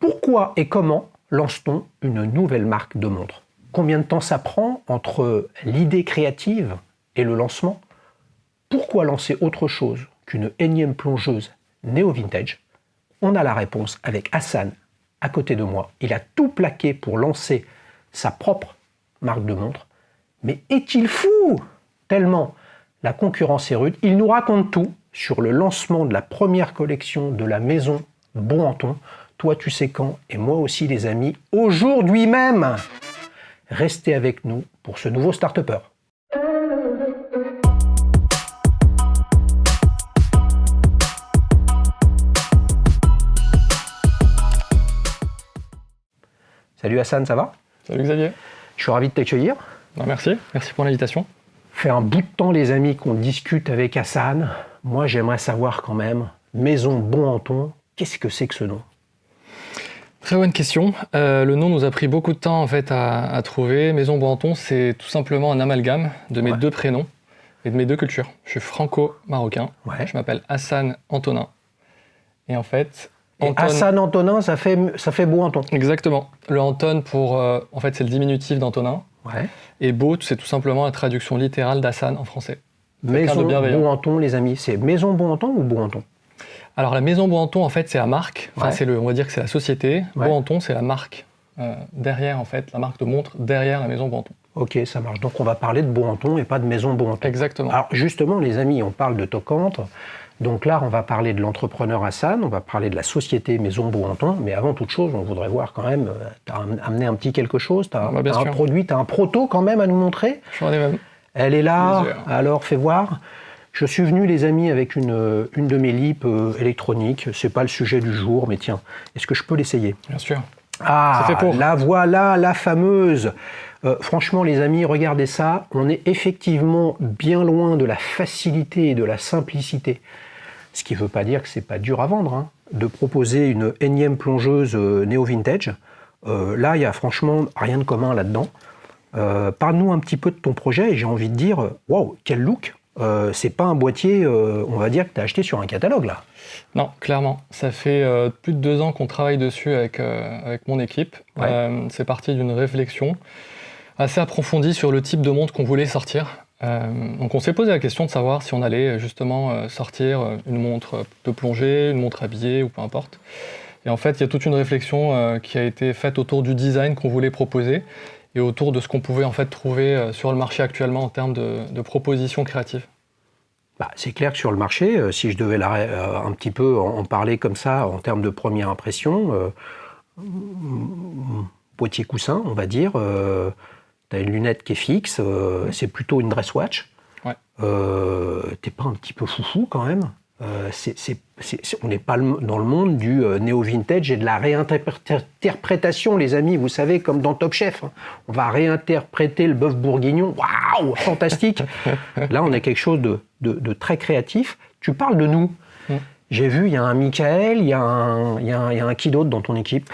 Pourquoi et comment lance-t-on une nouvelle marque de montre? Combien de temps ça prend entre l'idée créative et le lancement? Pourquoi lancer autre chose qu'une énième plongeuse néo-vintage? On a la réponse avec Hassan à côté de moi. Il a tout plaqué pour lancer sa propre marque de montre. Mais est-il fou? Tellement la concurrence est rude. Il nous raconte tout sur le lancement de la première collection de la maison Bonhanton. Toi, tu sais quand, et moi aussi, les amis, aujourd'hui même. Restez avec nous pour ce nouveau Start-Upper. Salut Hassan, ça va? Salut Xavier. Je suis ravi de t'accueillir. Merci pour l'invitation. Fait un bout de temps, les amis, qu'on discute avec Hassan. Moi, j'aimerais savoir quand même, Maison Bonhanton, qu'est-ce que c'est que ce nom? Très bonne question. Le nom nous a pris beaucoup de temps en fait à trouver. Maison Bonhanton, c'est tout simplement un amalgame de mes deux prénoms et de mes deux cultures. Je suis franco-marocain. Je m'appelle Hassan Antonin. Et en fait... Hassan Antonin, ça fait Bonhanton. Exactement. Le Anton, en fait, c'est le diminutif d'Antonin. Et Beau, c'est tout simplement la traduction littérale d'Hassan en français. Maison Bonhanton, les amis, c'est Maison Bonhanton ou Bonhanton? Alors la Maison Bonhanton, en fait, c'est la marque. Enfin, on va dire que c'est la société. Bonhanton, c'est la marque derrière, en fait, la marque de montre derrière la Maison Bonhanton. Ok, ça marche. Donc on va parler de Bonhanton et pas de Maison Bonhanton. Exactement. Alors justement, les amis, on parle de Toquantre. Donc là, on va parler de l'entrepreneur Hassan, on va parler de la société Maison Bonhanton, mais avant toute chose, on voudrait voir quand même, tu as amené un petit quelque chose, tu as un produit, tu as un proto quand même à nous montrer. J'en ai même. Elle est là, alors fais voir. Je suis venu, les amis, avec une de mes lippes électroniques, c'est pas le sujet du jour, mais tiens, est-ce que je peux l'essayer? Bien sûr. Ah, fait pour. La voilà, la fameuse. Franchement, les amis, regardez ça, on est effectivement bien loin de la facilité et de la simplicité. Ce qui ne veut pas dire que c'est pas dur à vendre, hein, de proposer une énième plongeuse néo-vintage. Là, il y a franchement rien de commun là-dedans. Parle-nous un petit peu de ton projet et j'ai envie de dire, waouh, quel look! C'est pas un boîtier, on va dire, que tu as acheté sur un catalogue, là. Non, clairement. Ça fait plus de 2 ans qu'on travaille dessus avec mon équipe. C'est parti d'une réflexion assez approfondie sur le type de montre qu'on voulait sortir. Donc on s'est posé la question de savoir si on allait justement sortir une montre de plongée, une montre habillée ou peu importe. Et en fait, il y a toute une réflexion qui a été faite autour du design qu'on voulait proposer et autour de ce qu'on pouvait en fait trouver sur le marché actuellement en termes de propositions créatives. Bah, c'est clair que sur le marché, si je devais un petit peu en parler comme ça en termes de première impression, boîtier coussin, on va dire, tu as une lunette qui est fixe, c'est plutôt une dress watch. T'es pas un petit peu foufou quand même? On n'est pas dans le monde du néo-vintage et de la réinterprétation, les amis. Vous savez, comme dans Top Chef, hein, on va réinterpréter le bœuf bourguignon. Waouh, fantastique. Là, on a quelque chose de très créatif. Tu parles de nous. J'ai vu, il y a un Michael, il y a un qui d'autre dans ton équipe?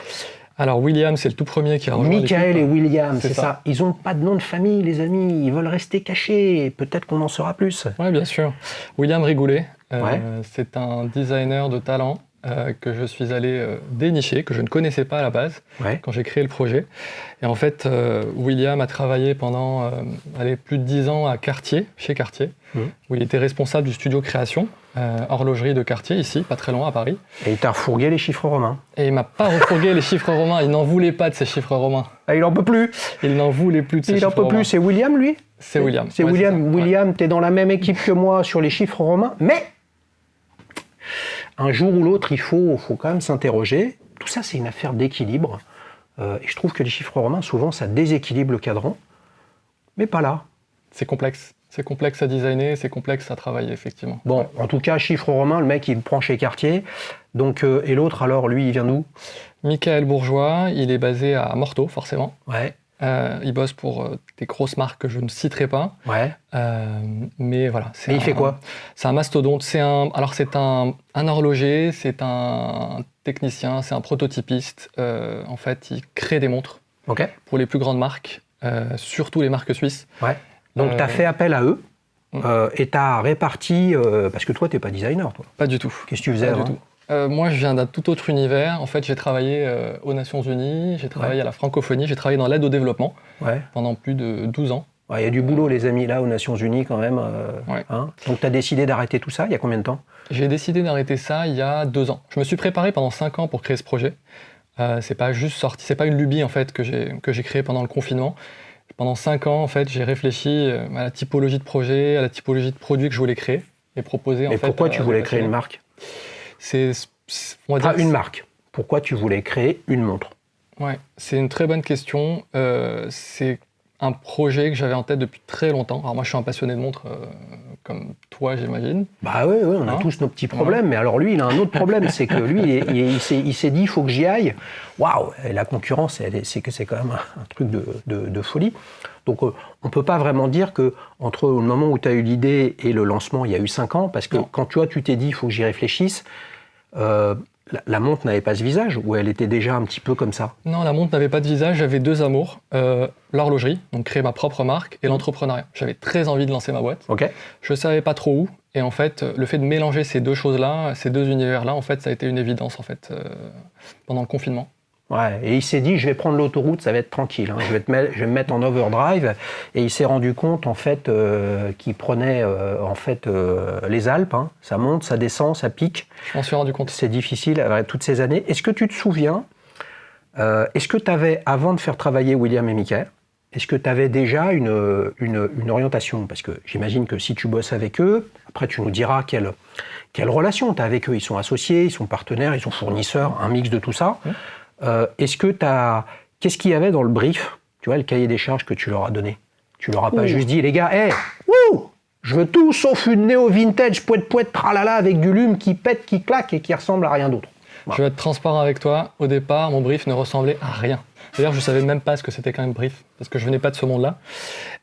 Alors William, c'est le tout premier qui a rejoint l'équipe. Michael et William, c'est ça. Ils n'ont pas de nom de famille, les amis. Ils veulent rester cachés. Peut-être qu'on en saura plus. Oui, bien sûr. William Rigoulet, c'est un designer de talent que je suis allé dénicher, que je ne connaissais pas à la base quand j'ai créé le projet. Et en fait, William a travaillé pendant plus de 10 ans à Cartier, chez Cartier, où il était responsable du studio création, horlogerie de Cartier, ici, pas très loin à Paris. Et il t'a refourgué les chiffres romains. Et il m'a pas refourgué les chiffres romains, il n'en voulait pas de ces chiffres romains. Ah, il n'en peut plus. Il n'en voulait plus de ces chiffres romains. Il n'en peut plus, c'est William, lui? C'est William. C'est William. William, t'es dans la même équipe que moi sur les chiffres romains, mais un jour ou l'autre, il faut quand même s'interroger. Tout ça, c'est une affaire d'équilibre. Et je trouve que les chiffres romains, souvent, ça déséquilibre le cadran, mais pas là. C'est complexe. C'est complexe à designer, c'est complexe à travailler, effectivement. Bon, en tout cas, chiffres romains, le mec, il prend chez Cartier. Donc, et l'autre, alors, lui, il vient d'où? Michael Bourgeois, il est basé à Morteau, forcément. Il bosse pour des grosses marques que je ne citerai pas. Mais voilà. Mais il fait quoi? C'est un mastodonte. C'est un horloger, c'est un technicien, c'est un prototypiste. En fait, il crée des montres pour les plus grandes marques, surtout les marques suisses. Donc, tu as fait appel à eux et tu as réparti... parce que toi, tu n'es pas designer, toi. Pas du tout. Qu'est-ce que tu faisais avant? Moi, je viens d'un tout autre univers. En fait, j'ai travaillé aux Nations Unies, j'ai travaillé à la francophonie, j'ai travaillé dans l'aide au développement pendant plus de 12 ans. Il y a du boulot, les amis, là, aux Nations Unies, quand même. Hein. Donc, tu as décidé d'arrêter tout ça il y a combien de temps? J'ai décidé d'arrêter ça il y a 2 ans. Je me suis préparé pendant 5 ans pour créer ce projet. C'est pas juste sorti, c'est pas une lubie en fait que j'ai créée pendant le confinement. Pendant 5 ans, en fait, j'ai réfléchi à la typologie de projet, à la typologie de produits que je voulais créer et proposer. Mais pourquoi tu voulais créer une marque? On va dire une marque. Pourquoi tu voulais créer une montre? Ouais, c'est une très bonne question. C'est un projet que j'avais en tête depuis très longtemps. Alors moi, je suis un passionné de montres, comme toi, j'imagine. Bah oui, on a tous nos petits problèmes. Mais alors lui, il a un autre problème, c'est que lui, il s'est dit, il faut que j'y aille. Waouh, la concurrence, c'est quand même un truc de folie. Donc on ne peut pas vraiment dire qu'entre le moment où tu as eu l'idée et le lancement, il y a eu 5 ans, parce que quand tu t'es dit, il faut que j'y réfléchisse, la montre n'avait pas ce visage, ou elle était déjà un petit peu comme ça? Non, la montre n'avait pas de visage, j'avais 2 amours, l'horlogerie, donc créer ma propre marque, et l'entrepreneuriat. J'avais très envie de lancer ma boîte. Je ne savais pas trop où, et en fait, le fait de mélanger ces 2 choses-là, ces 2 univers-là, en fait, ça a été une évidence en fait, pendant le confinement. Ouais, et il s'est dit, je vais prendre l'autoroute, ça va être tranquille, hein. Je vais me mettre en overdrive, et il s'est rendu compte en fait qu'il prenait les Alpes, hein. Ça monte, ça descend, ça pique. Je m'en suis rendu compte. C'est difficile avec toutes ces années. Est-ce que tu te souviens, est-ce que tu avais, avant de faire travailler William et Michael, est-ce que tu avais déjà une orientation? Parce que j'imagine que si tu bosses avec eux, après tu nous diras quelle relation tu as avec eux. Ils sont associés, ils sont partenaires, ils sont fournisseurs, un mix de tout ça. Qu'est-ce qu'il y avait dans le brief, tu vois, le cahier des charges que tu leur as donné? Tu leur as pas juste dit, les gars, je veux tout sauf une néo-vintage poète tralala avec du lume qui pète, qui claque et qui ressemble à rien d'autre. Je vais être transparent avec toi. Au départ, mon brief ne ressemblait à rien. D'ailleurs, je ne savais même pas ce que c'était qu'un brief, parce que je venais pas de ce monde-là.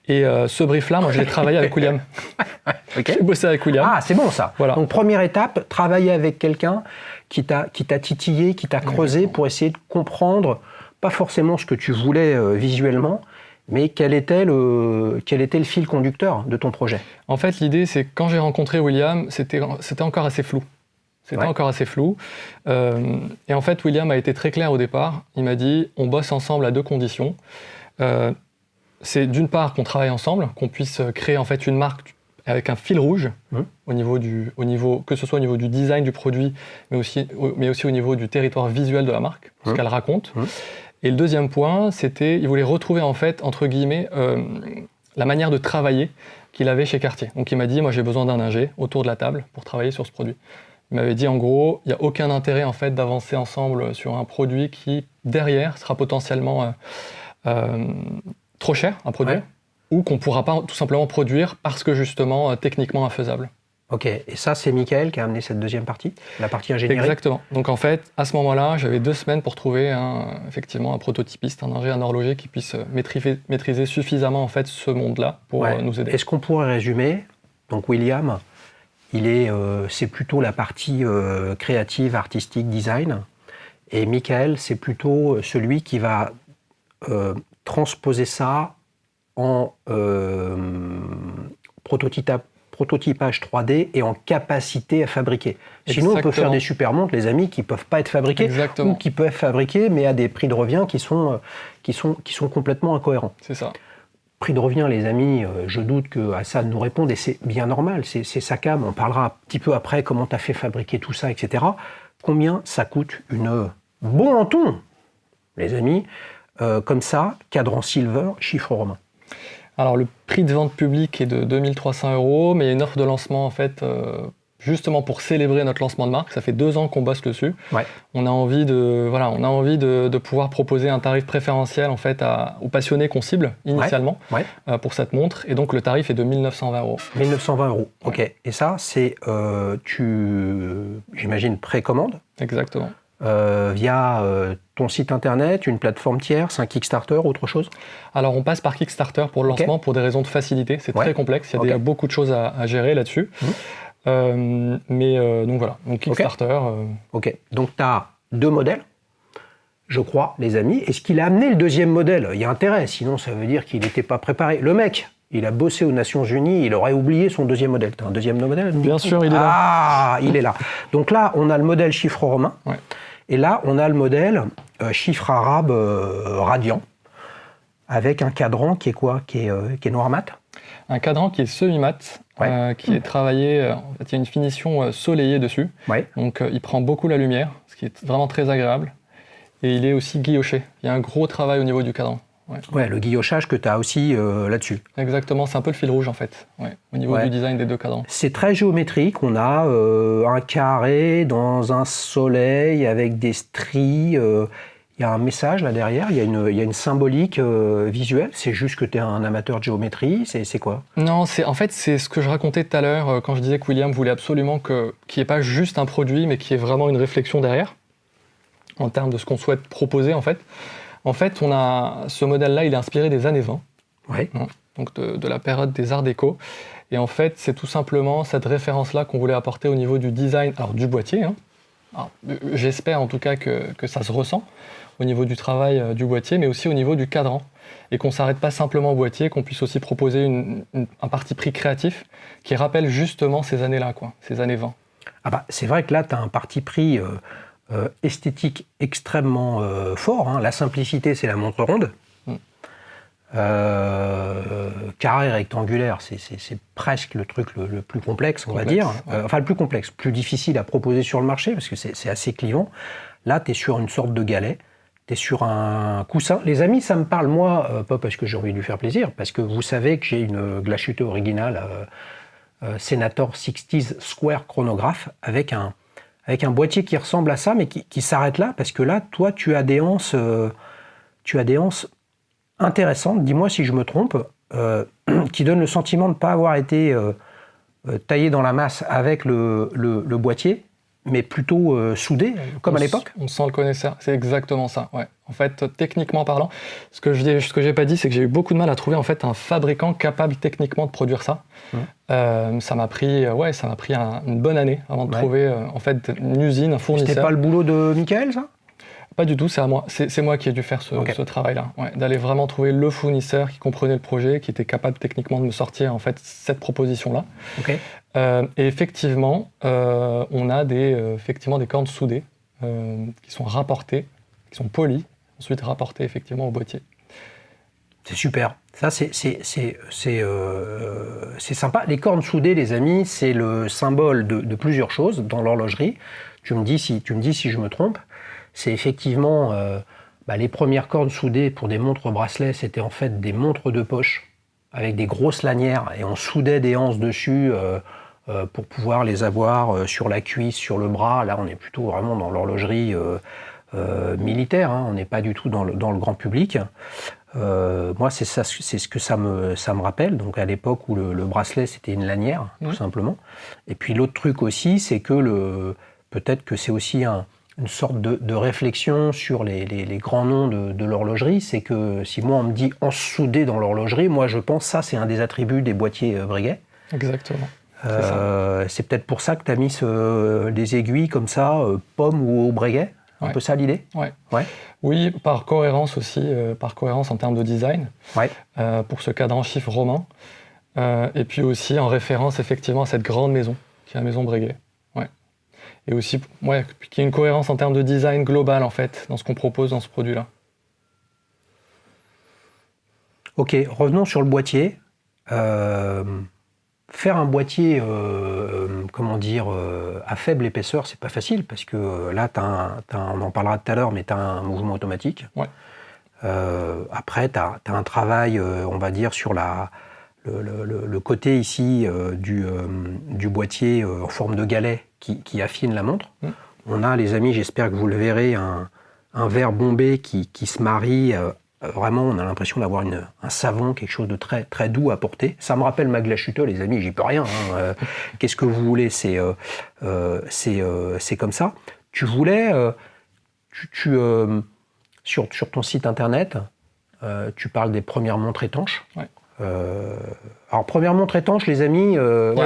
Et ce brief-là, moi, je l'ai travaillé avec William. J'ai bossé avec William. Ah, c'est bon ça. Voilà. Donc, première étape, travailler avec quelqu'un qui t'a titillé, qui t'a creusé pour essayer de comprendre, pas forcément ce que tu voulais visuellement, mais quel était le fil conducteur de ton projet? En fait, l'idée, c'est que quand j'ai rencontré William, c'était encore assez flou. Encore assez flou. Et en fait, William a été très clair au départ. Il m'a dit, on bosse ensemble à 2 conditions. C'est d'une part qu'on travaille ensemble, qu'on puisse créer en fait une marque avec un fil rouge, que ce soit au niveau du design du produit, mais aussi au niveau du territoire visuel de la marque, ce qu'elle raconte. Et le deuxième point, c'était, il voulait retrouver en fait, entre guillemets, la manière de travailler qu'il avait chez Cartier. Donc il m'a dit, moi j'ai besoin d'un ingé autour de la table pour travailler sur ce produit. Il m'avait dit en gros, il n'y a aucun intérêt en fait d'avancer ensemble sur un produit qui, derrière, sera potentiellement trop cher à produire, ou qu'on ne pourra pas tout simplement produire parce que justement, techniquement infaisable. Ok, et ça c'est Michael qui a amené cette deuxième partie, la partie ingénierie? Exactement. Donc en fait, à ce moment-là, j'avais 2 semaines pour trouver effectivement un prototypiste, un ingé, un horloger qui puisse maîtriser suffisamment en fait ce monde-là pour nous aider. Est-ce qu'on pourrait résumer? Donc William, c'est plutôt la partie créative, artistique, design, et Michael, c'est plutôt celui qui va transposer ça en prototypage 3D et en capacité à fabriquer. Sinon, on peut faire des super montres, les amis, qui ne peuvent pas être fabriquées, ou qui peuvent être fabriquées, mais à des prix de revient qui sont complètement incohérents. C'est ça. Prix de revient, les amis, je doute que Hassan nous réponde, et c'est bien normal, c'est sa cam. On parlera un petit peu après comment tu as fait fabriquer tout ça, etc. Combien ça coûte une bon Anton, les amis, comme ça, cadran silver, chiffre romain? Alors le prix de vente public est de 2300 €, mais il y a une offre de lancement en fait, justement pour célébrer notre lancement de marque. Ça fait 2 ans qu'on bosse dessus. On a envie de pouvoir proposer un tarif préférentiel en fait aux passionnés qu'on cible initialement pour cette montre. Et donc le tarif est de 1920 €. 1920 €. Ok. Et ça, c'est j'imagine précommande. Exactement. Via ton site internet, une plateforme tierce, un Kickstarter, autre chose? Alors on passe par Kickstarter pour le lancement pour des raisons de facilité. C'est très complexe, il y a beaucoup de choses à gérer là-dessus. Donc voilà, donc Kickstarter. Ok, donc tu as 2 modèles, je crois, les amis. Est-ce qu'il a amené le 2e modèle? Il y a intérêt, sinon ça veut dire qu'il n'était pas préparé. Le mec, Il a bossé aux Nations Unies, il aurait oublié son deuxième modèle. T'as un deuxième modèle? Bien sûr, il est là. Ah, il est là. Donc là, on a le modèle chiffre romain. Ouais. Et là, on a le modèle chiffre arabe radian, avec un cadran qui est quoi? Qui est noir mat? Un cadran qui est semi-mat, qui est travaillé, en fait, il y a une finition soleillée dessus. Ouais. Donc il prend beaucoup la lumière, ce qui est vraiment très agréable. Et il est aussi guilloché. Il y a un gros travail au niveau du cadran. Ouais, le guillochage que tu as aussi là-dessus. Exactement, c'est un peu le fil rouge en fait, au niveau du design des deux cadrans. C'est très géométrique, on a un carré dans un soleil avec des stries, il y a un message là derrière, il y a une symbolique visuelle, c'est juste que tu es un amateur de géométrie, c'est quoi? Non, en fait c'est ce que je racontais tout à l'heure quand je disais que William voulait absolument qu'il n'y ait pas juste un produit, mais qu'il y ait vraiment une réflexion derrière, en termes de ce qu'on souhaite proposer en fait. En fait, on a ce modèle-là, il est inspiré des années 20, donc de la période des arts déco. Et en fait, c'est tout simplement cette référence-là qu'on voulait apporter au niveau du design, alors du boîtier. Alors, j'espère en tout cas que ça se ressent au niveau du travail du boîtier, mais aussi au niveau du cadran. Et qu'on ne s'arrête pas simplement au boîtier, qu'on puisse aussi proposer un parti pris créatif qui rappelle justement ces années-là, ces années 20. Ah bah, c'est vrai que là, tu as un parti pris... esthétique extrêmement fort. La simplicité, c'est la montre ronde. Carré, rectangulaire, c'est presque le truc le plus complexe, on va dire. Enfin, le plus complexe, plus difficile à proposer sur le marché, parce que c'est assez clivant. Là, tu es sur une sorte de galet, tu es sur un coussin. Les amis, ça me parle, moi, pas parce que j'ai envie de lui faire plaisir, parce que vous savez que j'ai une Glashütte originale Senator 60s Square chronographe avec un boîtier qui ressemble à ça, mais qui s'arrête là, parce que là, toi, tu as des anses intéressantes, dis-moi si je me trompe, qui donnent le sentiment de ne pas avoir été taillé dans la masse avec le boîtier, mais plutôt soudé, comme à l'époque. On sent le connaisseur, c'est exactement ça. Ouais. En fait, techniquement parlant, ce que j'ai pas dit, c'est que j'ai eu beaucoup de mal à trouver en fait un fabricant capable techniquement de produire ça. Ça m'a pris une bonne année avant de trouver en fait une usine, un fournisseur. C'était pas le boulot de Michael, ça? Pas du tout, c'est à moi. C'est moi qui ai dû faire ce travail-là, d'aller vraiment trouver le fournisseur qui comprenait le projet, qui était capable techniquement de me sortir en fait cette proposition-là. Et effectivement, on a des cordes soudées qui sont rapportées, qui sont polies, ensuite rapportées effectivement au boîtier. C'est super. Ça, c'est sympa. Les cordes soudées, les amis, c'est le symbole de plusieurs choses dans l'horlogerie. Tu me dis si je me trompe. C'est effectivement les premières cordes soudées pour des montres bracelets, c'était en fait des montres de poche avec des grosses lanières et on soudait des anses dessus pour pouvoir les avoir sur la cuisse, sur le bras. Là, on est plutôt vraiment dans l'horlogerie militaire, on n'est pas du tout dans le grand public. Moi, c'est ce que ça me rappelle. Donc, à l'époque où le bracelet, c'était une lanière, tout simplement. Et puis, l'autre truc aussi, c'est que peut-être que c'est aussi une sorte de réflexion sur les grands noms de l'horlogerie. C'est que si moi, on me dit anse soudée dans l'horlogerie, moi, je pense ça, c'est un des attributs des boîtiers Breguet. Exactement. C'est peut-être pour ça que tu as mis des aiguilles comme ça, pomme ou au Breguet. Un peu ça l'idée? Oui, par cohérence aussi, en termes de design, pour ce cadran chiffre romain, et puis aussi en référence effectivement à cette grande maison, qui est la maison Breguet. Et aussi, qu'il y ait une cohérence en termes de design global en fait, dans ce qu'on propose dans ce produit-là. Ok, revenons sur le boîtier. Faire un boîtier, à faible épaisseur, c'est pas facile parce que là, on en parlera tout à l'heure, mais tu as un mouvement automatique. Après, tu as un travail, on va dire, sur le côté ici du boîtier en forme de galet qui affine la montre. On a, les amis, j'espère que vous le verrez, un verre bombé qui se marie. Vraiment, on a l'impression d'avoir un savon, quelque chose de très, très doux à porter. Ça me rappelle ma Glashütte, les amis, j'y peux rien. Qu'est-ce que vous voulez, c'est comme ça. Tu voulais, sur ton site internet, tu parles des premières montres étanches. Alors, première montre étanche, les amis,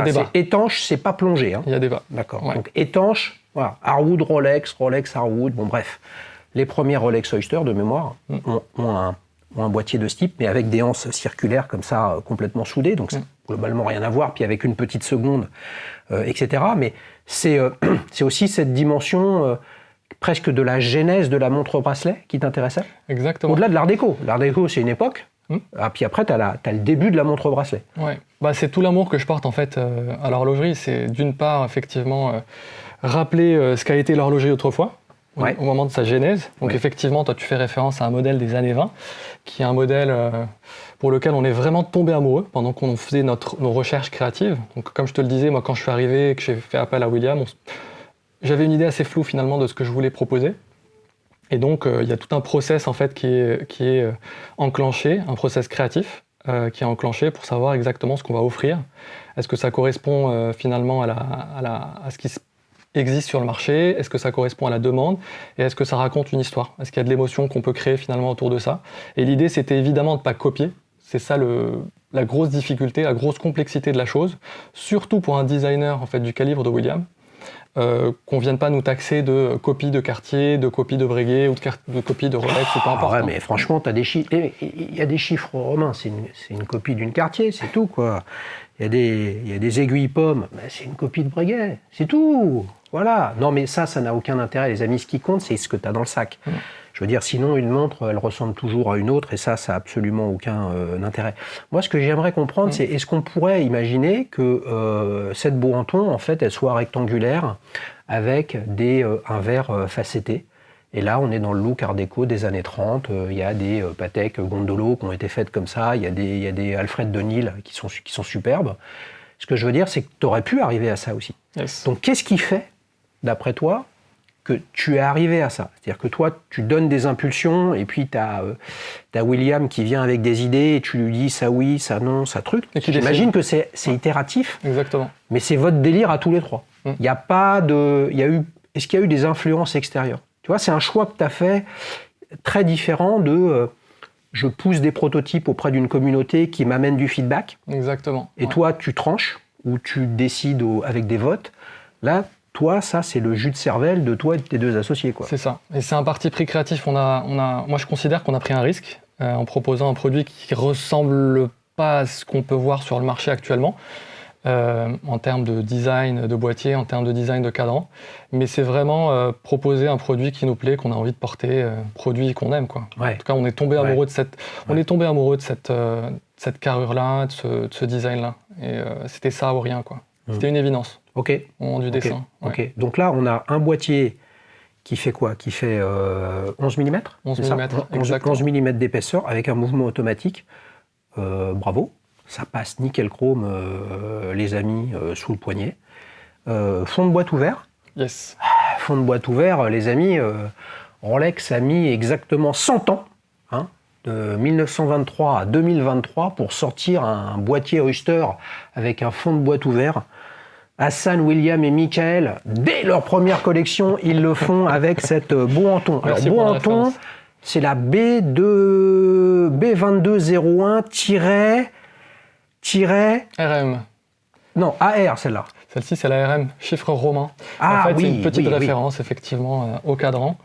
c'est étanche, c'est pas plongé. Il y a débat. D'accord. Donc, étanche, voilà, Harwood, Rolex, Harwood, bon bref. Les premières Rolex Oyster, de mémoire, ont ont un boîtier de ce type, mais avec des anses circulaires comme ça, complètement soudées, donc c'est globalement rien à voir, puis avec une petite seconde, etc. Mais c'est aussi cette dimension presque de la genèse de la montre-bracelet qui t'intéressait ? Exactement. Au-delà de l'art déco. L'art déco, c'est une époque, puis après, tu as le début de la montre-bracelet. Ouais. C'est tout l'amour que je porte en fait à l'horlogerie. C'est d'une part, effectivement, rappeler ce qu'a été l'horlogerie autrefois, au moment de sa genèse. Donc effectivement, toi tu fais référence à un modèle des années 20, qui est un modèle pour lequel on est vraiment tombé amoureux pendant qu'on faisait nos recherches créatives. Donc comme je te le disais, moi quand je suis arrivé et que j'ai fait appel à William, j'avais une idée assez floue finalement de ce que je voulais proposer. Et donc il y a tout un process en fait qui est enclenché, un process créatif qui est enclenché pour savoir exactement ce qu'on va offrir. Est-ce que ça correspond finalement à ce qui existe sur le marché? Est-ce que ça correspond à la demande? Et est-ce que ça raconte une histoire? Est-ce qu'il y a de l'émotion qu'on peut créer finalement autour de ça? Et l'idée, c'était évidemment de ne pas copier. C'est ça la grosse difficulté, la grosse complexité de la chose, surtout pour un designer en fait, du calibre de William, qu'on ne vienne pas nous taxer de copie de Cartier, de copie de Breguet ou de copie de Rolex ou peu importe. Ouais, mais franchement, il y a des chiffres romains, c'est une copie d'une Cartier, c'est tout, quoi. Il y a des aiguilles pommes, c'est une copie de Breguet, c'est tout. Voilà. Non, mais ça n'a aucun intérêt, les amis. Ce qui compte, c'est ce que tu as dans le sac. Je veux dire, sinon, une montre, elle ressemble toujours à une autre, et ça n'a absolument aucun intérêt. Moi, ce que j'aimerais comprendre, c'est est-ce qu'on pourrait imaginer que cette Buranton, en fait, elle soit rectangulaire avec un verre facetté. Et là, on est dans le look art déco des années 30. Il y a des Patek Gondolo qui ont été faites comme ça. Il y a des Alfred Dunhill qui sont superbes. Ce que je veux dire, c'est que tu aurais pu arriver à ça aussi. Yes. Donc, qu'est-ce qui fait, d'après toi, que tu es arrivé à ça? C'est-à-dire que toi, tu donnes des impulsions et puis tu as William qui vient avec des idées et tu lui dis ça oui, ça non, ça truc. J'imagine que c'est itératif. Exactement. Mais c'est votre délire à tous les trois. Il y a pas de... Est-ce qu'il y a eu des influences extérieures? Tu vois, c'est un choix que tu as fait très différent de je pousse des prototypes auprès d'une communauté qui m'amène du feedback. Exactement. Et toi, tu tranches ou tu décides avec des votes. Là, toi, ça, c'est le jus de cervelle de toi et de tes deux associés, quoi. C'est ça. Et c'est un parti pris créatif. Moi, je considère qu'on a pris un risque en proposant un produit qui ne ressemble pas à ce qu'on peut voir sur le marché actuellement. En termes de design de boîtier, en termes de design de cadran. Mais c'est vraiment proposer un produit qui nous plaît, qu'on a envie de porter, produit qu'on aime, quoi. Ouais. En tout cas, on est tombé amoureux de cette carrure-là, de ce design-là. Et c'était ça ou rien, quoi. C'était une évidence. Ok. Au moment du dessin. Ouais. Ok. Donc là, on a un boîtier qui fait quoi? Qui fait 11 mm? 11 mm, exactement. 11 mm d'épaisseur avec un mouvement automatique. Bravo. Ça passe nickel chrome, les amis, sous le poignet. Fond de boîte ouvert. Yes. Fond de boîte ouvert, les amis, Rolex a mis exactement 100 ans, hein, de 1923 à 2023, pour sortir un boîtier Oyster avec un fond de boîte ouvert. Hassan, William et Michael, dès leur première collection, ils le font avec cette Buranton. Alors Buranton, c'est la B2201- RM. Non, AR, celle-là. Celle-ci, c'est la RM, chiffre romain. Ah, en fait, oui, c'est une petite oui, référence, effectivement, au cadran.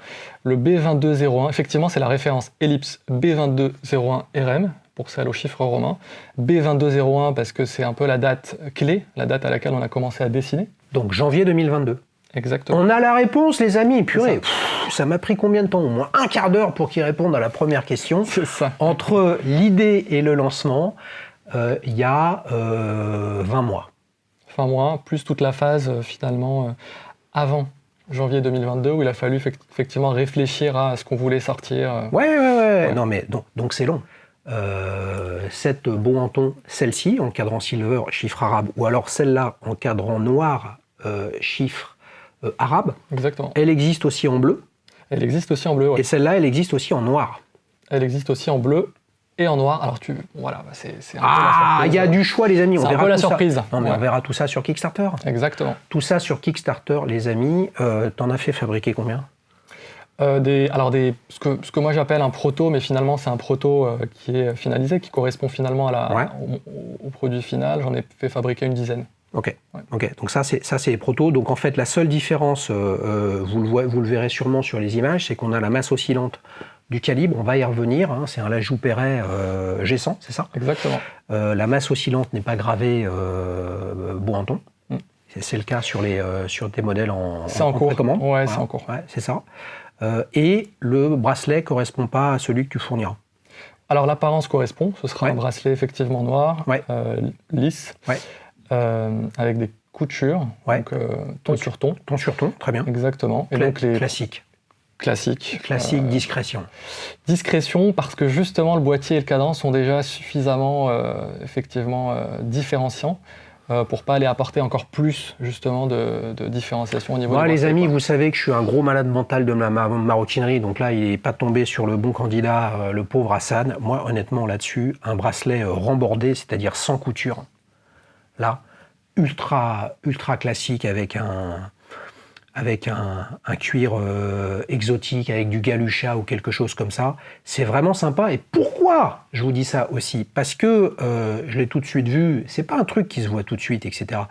Le B2201, effectivement, c'est la référence ellipse B2201 RM, pour celle au chiffre romain. B2201, parce que c'est un peu la date clé, la date à laquelle on a commencé à dessiner. Donc, janvier 2022. Exactement. On a la réponse, les amis. Purée, ça m'a pris combien de temps? Au moins un quart d'heure pour qu'ils répondent à la première question. C'est ça. Entre l'idée et le lancement, il y a 20 mois. 20 mois, plus toute la phase, finalement, avant janvier 2022, où il a fallu effectivement réfléchir à ce qu'on voulait sortir. Ouais. Non, mais donc c'est long. Cette Buranton, celle-ci, en cadran silver, chiffre arabe, ou alors celle-là, en cadran noir, chiffre arabe. Exactement. Elle existe aussi en bleu. Elle existe aussi en bleu, ouais. Et celle-là, elle existe aussi en noir. Elle existe aussi en bleu et en noir. Alors voilà, c'est un peu la surprise. Ah, il y a du choix, les amis. C'est un peu la surprise. Non, mais on verra tout ça sur Kickstarter. Exactement. Tout ça sur Kickstarter, les amis. T'en as fait fabriquer combien? Ce que moi j'appelle un proto, mais finalement c'est un proto qui est finalisé, qui correspond finalement au produit final. J'en ai fait fabriquer une dizaine. Ok. Donc ça c'est les protos. Donc en fait la seule différence, vous le verrez sûrement sur les images, c'est qu'on a la masse oscillante du calibre, on va y revenir. Hein, c'est un Lajoux Perret G100, c'est ça? Exactement. La masse oscillante n'est pas gravée Bohanton. C'est le cas sur des modèles en précommande. Ouais, voilà. C'est en cours. Ouais, c'est ça. Et le bracelet ne correspond pas à celui que tu fourniras. Alors l'apparence correspond, ce sera un bracelet effectivement noir, lisse, avec des coutures, donc ton sur ton. Ton sur ton, très bien. Exactement. Et donc classique. Classique, discrétion. Discrétion, parce que justement le boîtier et le cadran sont déjà suffisamment différenciants pour pas aller apporter encore plus justement de différenciation au niveau du boîtier. Les amis, vous savez que je suis un gros malade mental de la maroquinerie, donc là il n'est pas tombé sur le bon candidat, le pauvre Hassan. Moi honnêtement là-dessus, un bracelet rembordé, c'est-à-dire sans couture, là, ultra classique avec un cuir exotique, avec du galucha ou quelque chose comme ça. C'est vraiment sympa. Et pourquoi je vous dis ça aussi? Parce que, je l'ai tout de suite vu, c'est pas un truc qui se voit tout de suite, etc.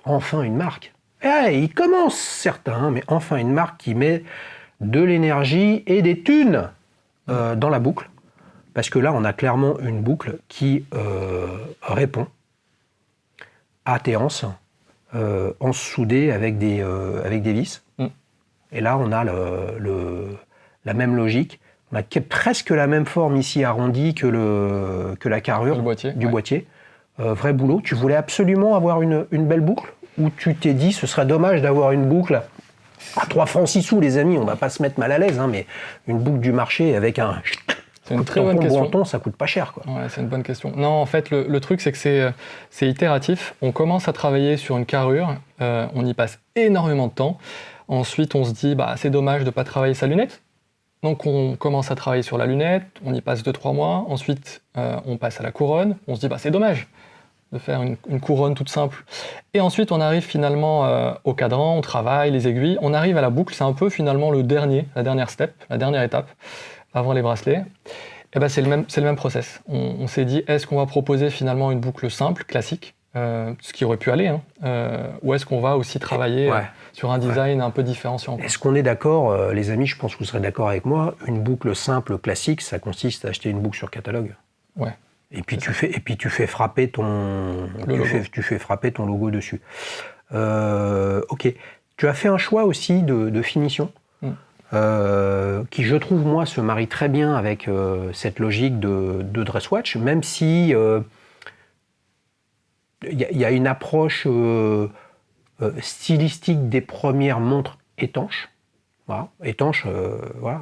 Enfin une marque. Il commence certains, mais enfin une marque qui met de l'énergie et des thunes dans la boucle. Parce que là, on a clairement une boucle qui répond à tes anses. Anse soudée avec des vis. Et là, on a la même logique. On a presque la même forme ici arrondie que la carrure du boîtier. Vrai boulot. Tu voulais absolument avoir une belle boucle? Ou tu t'es dit, ce serait dommage d'avoir une boucle à 3 francs 6 sous, les amis, on va pas se mettre mal à l'aise, hein, mais une boucle du marché avec un... C'est une très bonne question. Bohanton, ça coûte pas cher, quoi. Ouais, c'est une bonne question. Non, en fait, le truc, c'est que c'est itératif. On commence à travailler sur une carrure, on y passe énormément de temps. Ensuite, on se dit, c'est dommage de ne pas travailler sa lunette. Donc, on commence à travailler sur la lunette, on y passe 2-3 mois. Ensuite, on passe à la couronne. On se dit, c'est dommage de faire une couronne toute simple. Et ensuite, on arrive finalement au cadran, on travaille, les aiguilles. On arrive à la boucle, c'est un peu finalement la dernière step, la dernière étape. Avant les bracelets, c'est le même process. On s'est dit, est-ce qu'on va proposer finalement une boucle simple, classique, ce qui aurait pu aller, ou est-ce qu'on va aussi travailler sur un design un peu différenciant, quoi. Est-ce qu'on est d'accord, les amis, je pense que vous serez d'accord avec moi, une boucle simple, classique, ça consiste à acheter une boucle sur catalogue. Ouais. Et puis tu fais frapper ton logo dessus. Ok. Tu as fait un choix aussi de finition. Qui, je trouve, moi, se marie très bien avec cette logique de Dresswatch, même si y a une approche stylistique des premières montres étanches. Voilà, étanche,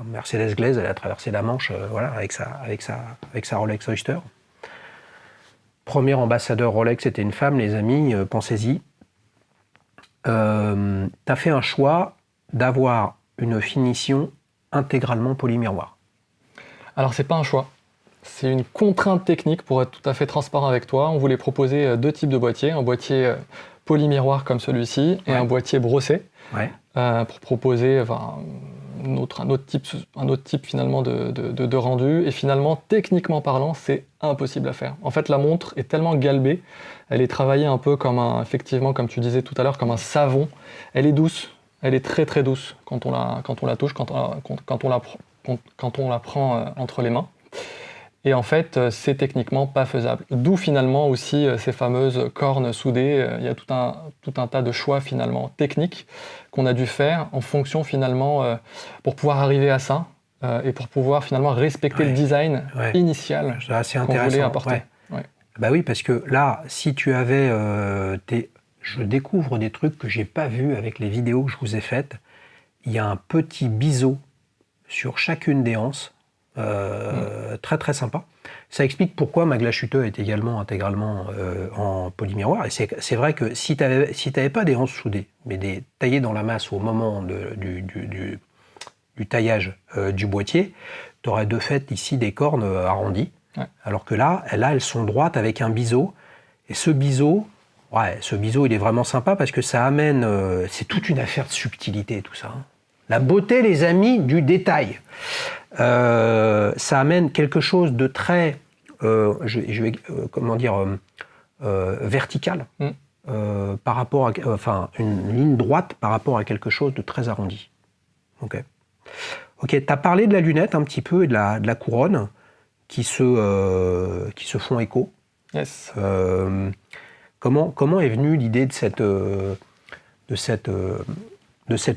Mercedes Glaze, elle a traversé la Manche avec sa Rolex Oyster. Premier ambassadeur Rolex, c'était une femme, les amis, pensez-y. T'as fait un choix d'avoir une finition intégralement polymiroir. Alors, c'est pas un choix. C'est une contrainte technique, pour être tout à fait transparent avec toi. On voulait proposer 2 types de boîtiers. Un boîtier polymiroir comme celui-ci et un boîtier brossé. Pour proposer un autre type finalement de rendu. Et finalement, techniquement parlant, c'est impossible à faire. En fait, la montre est tellement galbée, elle est travaillée un peu effectivement, comme tu disais tout à l'heure, comme un savon. Elle est douce. Elle est très très douce quand on la touche, quand on la prend entre les mains. Et en fait, c'est techniquement pas faisable. D'où finalement aussi ces fameuses cornes soudées. Il y a tout un tas de choix finalement techniques qu'on a dû faire en fonction finalement pour pouvoir arriver à ça et pour pouvoir finalement respecter le design initial qu'on voulait apporter. Bah oui, parce que là, si tu avais je découvre des trucs que j'ai pas vus avec les vidéos que je vous ai faites. Il y a un petit biseau sur chacune des anses, très très sympa. Ça explique pourquoi ma glachuteux est également intégralement en polymiroir. Et c'est vrai que si tu n'avais pas des anses soudées, mais taillées dans la masse au moment du taillage du boîtier, tu aurais de fait ici des cornes arrondies. Alors que là, elles sont droites avec un biseau. Et ce biseau, il est vraiment sympa parce que ça amène... c'est toute une affaire de subtilité, tout ça. La beauté, les amis, du détail. Ça amène quelque chose de très... vertical. Par rapport à... une ligne droite par rapport à quelque chose de très arrondi. Ok, tu as parlé de la lunette un petit peu et de la couronne qui se font écho. Yes. Comment est venue l'idée de cette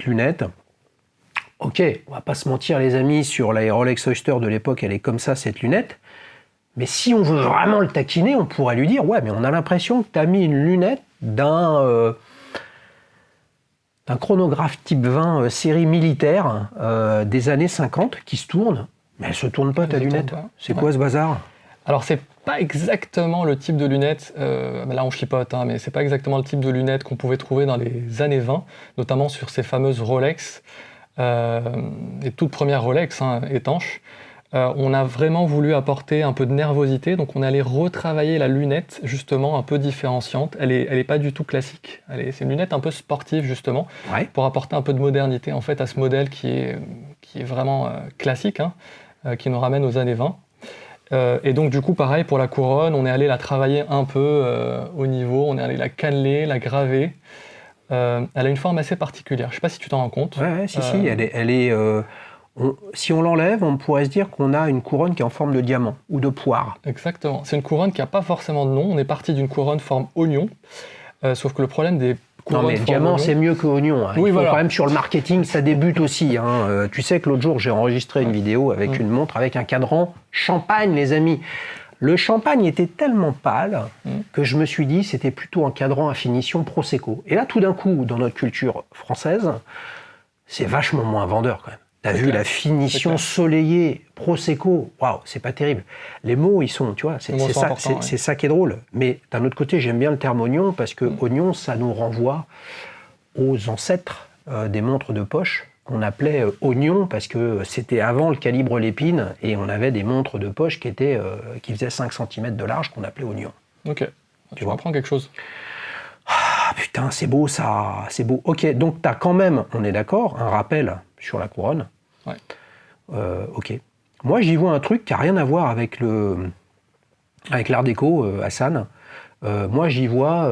lunette? Ok, on va pas se mentir les amis, sur la Rolex Oyster de l'époque, elle est comme ça cette lunette. Mais si on veut vraiment le taquiner, on pourrait lui dire « Ouais, mais on a l'impression que tu as mis une lunette d'un chronographe type 20 série militaire des années 50 qui se tourne. Mais elle se tourne pas ta lunette. C'est quoi ce bazar ?» Alors c'est pas exactement le type de lunette, là on chipote, hein, mais c'est pas exactement le type de lunette qu'on pouvait trouver dans les années 20, notamment sur ces fameuses Rolex, les toutes premières Rolex étanches. On a vraiment voulu apporter un peu de nervosité, donc on est allé retravailler la lunette justement un peu différenciante. Elle est pas du tout classique. C'est une lunette un peu sportive justement, pour apporter un peu de modernité en fait à ce modèle qui est vraiment classique, qui nous ramène aux années 20. Et donc du coup pareil pour la couronne, on est allé la travailler un peu au niveau, on est allé la canneler, la graver. Elle a une forme assez particulière. Je ne sais pas si tu t'en rends compte. Si, elle est si on l'enlève, on pourrait se dire qu'on a une couronne qui est en forme de diamant ou de poire. Exactement. C'est une couronne qui n'a pas forcément de nom. On est parti d'une couronne forme oignon. Sauf que le problème des couronnes non mais forme diamant, oignon, c'est mieux que oignon. Oui, voilà. Quand même sur le marketing, ça débute aussi. Tu sais que l'autre jour, j'ai enregistré une vidéo avec une montre avec un cadran champagne, les amis. Le champagne était tellement pâle que je me suis dit c'était plutôt un cadran à finition Prosecco. Et là, tout d'un coup, dans notre culture française, c'est vachement moins vendeur quand même. T'as vu la finition soleillée Prosecco, waouh, c'est pas terrible. Les mots, ils sont, tu vois, c'est ça qui est drôle. Mais d'un autre côté, j'aime bien le terme oignon parce que oignon, ça nous renvoie aux ancêtres des montres de poche qu'on appelait oignon parce que c'était avant le calibre Lépine et on avait des montres de poche qui faisaient 5 cm de large qu'on appelait oignon. Ok, tu apprends quelque chose. Ah putain, c'est beau ça, c'est beau. Ok, donc t'as quand même, on est d'accord, un rappel sur la couronne. Ouais. Ok. Moi, j'y vois un truc qui n'a rien à voir avec l'art déco, Hassan. Moi, j'y vois,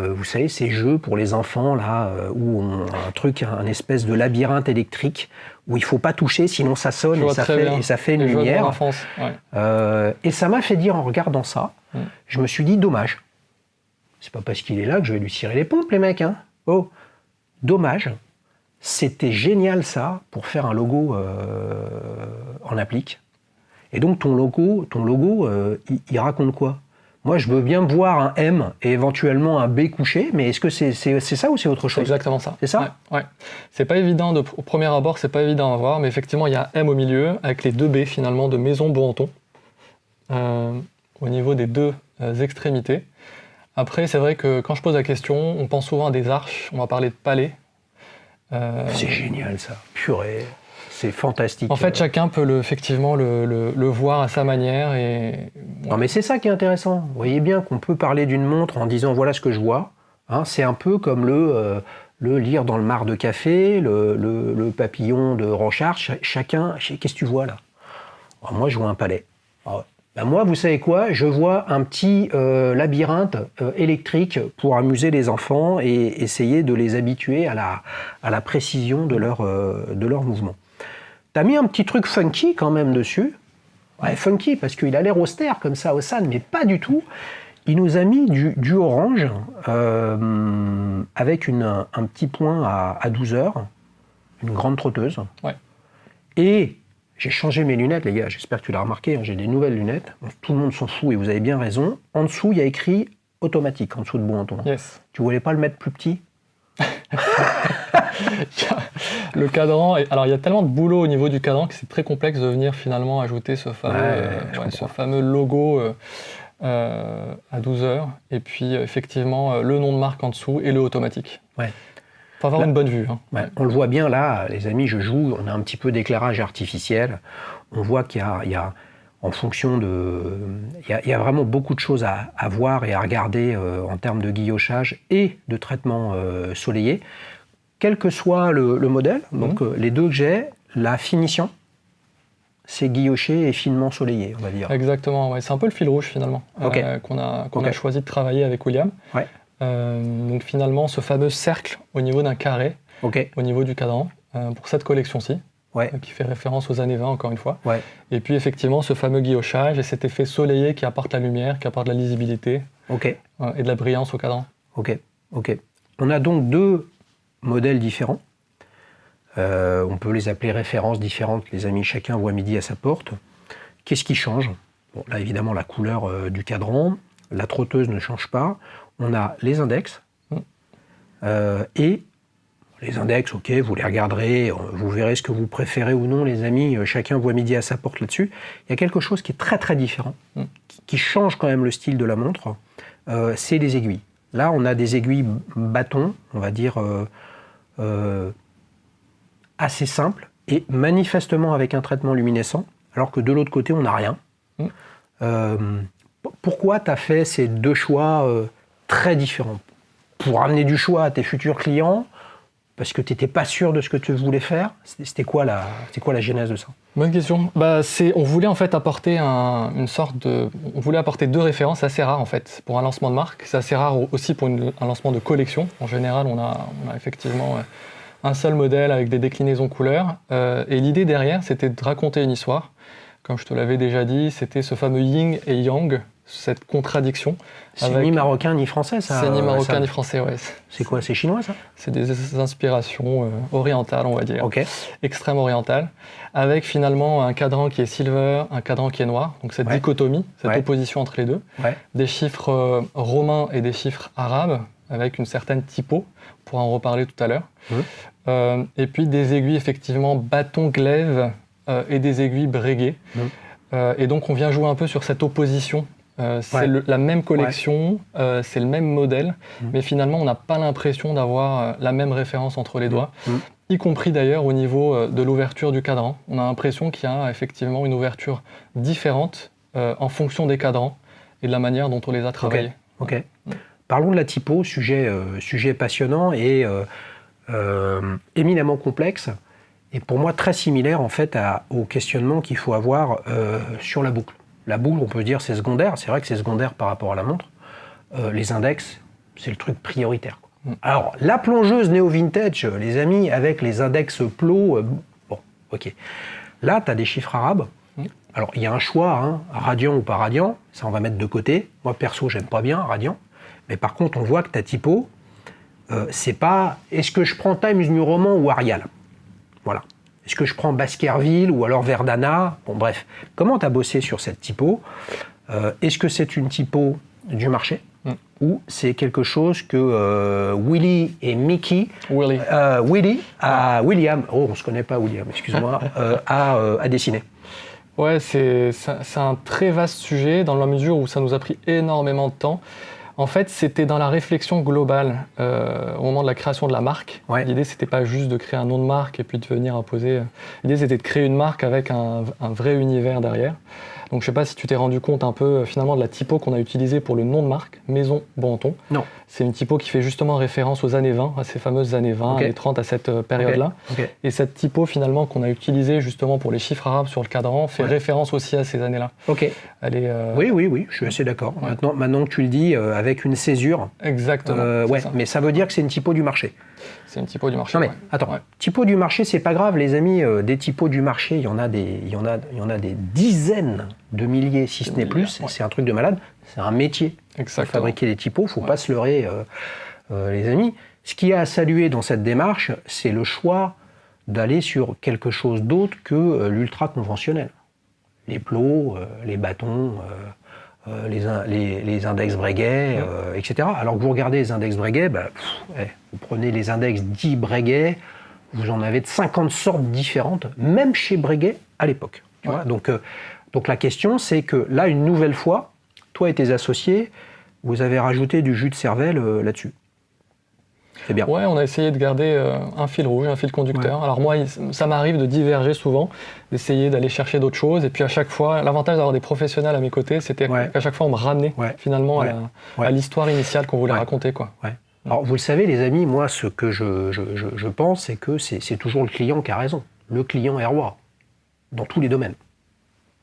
vous savez, ces jeux pour les enfants, là, où on a un espèce de labyrinthe électrique, où il ne faut pas toucher, sinon ça sonne et ça fait une lumière. Et ça m'a fait dire, en regardant ça, je me suis dit, dommage. C'est pas parce qu'il est là que je vais lui cirer les pompes, les mecs. Oh, dommage. C'était génial ça pour faire un logo en applique. Et donc ton logo, il raconte quoi? Moi, je veux bien voir un M et éventuellement un B couché, mais est-ce que c'est ça ou c'est autre chose? C'est exactement ça. C'est ça? Ouais. C'est pas évident, au premier abord, c'est pas évident à voir, mais effectivement, il y a M au milieu, avec les deux B finalement de Maison Bohanton, au niveau des deux extrémités. Après, c'est vrai que quand je pose la question, on pense souvent à des arches, on va parler de palais. C'est génial ça, purée, c'est fantastique. En fait, chacun peut effectivement le voir à sa manière. Non mais c'est ça qui est intéressant. Vous voyez bien qu'on peut parler d'une montre en disant voilà ce que je vois. C'est un peu comme le lire dans le mar de café, le papillon de Rorschach. Chacun, qu'est-ce que tu vois là? Moi je vois un palais. Moi, vous savez quoi? Je vois un petit labyrinthe électrique pour amuser les enfants et essayer de les habituer à la précision de leur mouvement. T'as mis un petit truc funky quand même dessus. Ouais, funky, parce qu'il a l'air austère comme ça, Hassan, mais pas du tout. Il nous a mis du orange avec un petit point à 12 heures, une grande trotteuse. Ouais. Et j'ai changé mes lunettes, les gars, j'espère que tu l'as remarqué, j'ai des nouvelles lunettes. Tout le monde s'en fout et vous avez bien raison. En dessous, il y a écrit automatique, en dessous de Bohanton. Yes. Tu voulais pas le mettre plus petit? Le cadran, alors il y a tellement de boulot au niveau du cadran que c'est très complexe de venir finalement ajouter ce fameux logo à 12 heures. Et puis effectivement, le nom de marque en dessous et le automatique. Ouais. Faut avoir une bonne vue. On le voit bien là, les amis, je joue, on a un petit peu d'éclairage artificiel. On voit qu'il y a en fonction de... Il y a vraiment beaucoup de choses à voir et à regarder en termes de guillochage et de traitement soleillé. Quel que soit le modèle, donc les deux que j'ai, la finition, c'est guilloché et finement soleillé, on va dire. Exactement, ouais. C'est un peu le fil rouge finalement qu'on a choisi de travailler avec William. Ouais. Donc finalement, ce fameux cercle au niveau d'un carré, au niveau du cadran, pour cette collection-ci. qui fait référence aux années 20 encore une fois. Ouais. Et puis effectivement ce fameux guillochage et cet effet soleillé qui apporte la lumière, qui apporte la lisibilité et de la brillance au cadran. Ok. On a donc 2 modèles différents. On peut les appeler références différentes, les amis, chacun voit midi à sa porte. Qu'est-ce qui change? Bon, là évidemment la couleur du cadran, la trotteuse ne change pas. On a les index et les index, ok, vous les regarderez, vous verrez ce que vous préférez ou non, les amis, chacun voit midi à sa porte là-dessus. Il y a quelque chose qui est très très différent, qui change quand même le style de la montre, c'est les aiguilles. Là, on a des aiguilles bâtons, on va dire assez simples, et manifestement avec un traitement luminescent, alors que de l'autre côté, on n'a rien. Pourquoi tu as fait ces 2 choix très différents? Pour amener du choix à tes futurs clients? Parce que tu n'étais pas sûr de ce que tu voulais faire? C'était quoi la genèse de ça? Bonne question. On voulait en fait apporter on voulait apporter 2 références assez rares en fait pour un lancement de marque. C'est assez rare aussi pour un lancement de collection. En général, on a effectivement un seul modèle avec des déclinaisons couleurs. Et l'idée derrière, c'était de raconter une histoire. Comme je te l'avais déjà dit, c'était ce fameux yin et yang, cette contradiction. C'est ni marocain ni français, ça? C'est ni marocain ni français, ouais. C'est quoi? C'est chinois, ça? C'est des inspirations orientales, on va dire. Extrême orientales. Avec finalement un cadran qui est silver, un cadran qui est noir. Donc cette dichotomie, cette opposition entre les deux. Des chiffres romains et des chiffres arabes, avec une certaine typo. On pourra en reparler tout à l'heure. Et puis des aiguilles, effectivement, bâton-glaive et des aiguilles breguet. Et donc on vient jouer un peu sur cette opposition. C'est la même collection, c'est le même modèle, mais finalement on n'a pas l'impression d'avoir la même référence entre les doigts, y compris d'ailleurs au niveau de l'ouverture du cadran. On a l'impression qu'il y a effectivement une ouverture différente en fonction des cadrans et de la manière dont on les a travaillés. Parlons de la typo, sujet passionnant et éminemment complexe, et pour moi très similaire en fait au questionnement qu'il faut avoir sur la boucle. La boucle, on peut dire, c'est secondaire. C'est vrai que c'est secondaire par rapport à la montre. Les index, c'est le truc prioritaire. Alors, la plongeuse néo-vintage, les amis, avec les index plots, Là, tu as des chiffres arabes. Alors, il y a un choix, radian ou pas radian. Ça, on va mettre de côté. Moi, perso, j'aime pas bien radian. Mais par contre, on voit que ta typo, c'est pas est-ce que je prends Times New Roman ou Arial? Voilà. Est-ce que je prends Baskerville ou alors Verdana? Bon, bref. Comment tu as bossé sur cette typo? Est-ce que c'est une typo du marché ou c'est quelque chose que Willy et Mickey, William, on se connaît pas William, excuse-moi, a dessiné? Ouais, c'est un très vaste sujet dans la mesure où ça nous a pris énormément de temps. En fait, c'était dans la réflexion globale au moment de la création de la marque. L'idée, c'était pas juste de créer un nom de marque et puis de venir imposer. L'idée, c'était de créer une marque avec un vrai univers derrière. Donc, je sais pas si tu t'es rendu compte un peu finalement de la typo qu'on a utilisée pour le nom de marque, Maison Banton. Non. C'est une typo qui fait justement référence aux années 20, à ces fameuses années 20, les 30, à cette période-là. Et cette typo finalement qu'on a utilisée justement pour les chiffres arabes sur le cadran fait référence aussi à ces années-là. Elle est, oui, je suis assez d'accord. Maintenant que tu le dis, avec une césure. Exactement. Mais ça veut dire que c'est une typo du marché. C'est une typo du marché. Non mais attends, typo du marché, c'est pas grave, les amis. Des typos du marché, il y en a des dizaines de milliers, si ce n'est plus. C'est un truc de malade. C'est un métier. Exactement. Pour fabriquer des typos, faut pas se leurrer, les amis. Ce qu'il y a à saluer dans cette démarche, c'est le choix d'aller sur quelque chose d'autre que l'ultra conventionnel. Les plots, les bâtons. Les index Breguet, etc. Alors que vous regardez les index Breguet, vous prenez les index dits Breguet, vous en avez de 50 sortes différentes, même chez Breguet à l'époque. Donc la question, c'est que là, une nouvelle fois, toi et tes associés, vous avez rajouté du jus de cervelle là-dessus. C'est bien. Ouais, on a essayé de garder un fil rouge, un fil conducteur. Alors moi, ça m'arrive de diverger souvent, d'essayer d'aller chercher d'autres choses. Et puis à chaque fois, l'avantage d'avoir des professionnels à mes côtés, c'était qu'à chaque fois, on me ramenait finalement à l'histoire initiale qu'on voulait raconter. Alors vous le savez, les amis, moi, ce que je pense, c'est que c'est toujours le client qui a raison. Le client est roi, dans tous les domaines.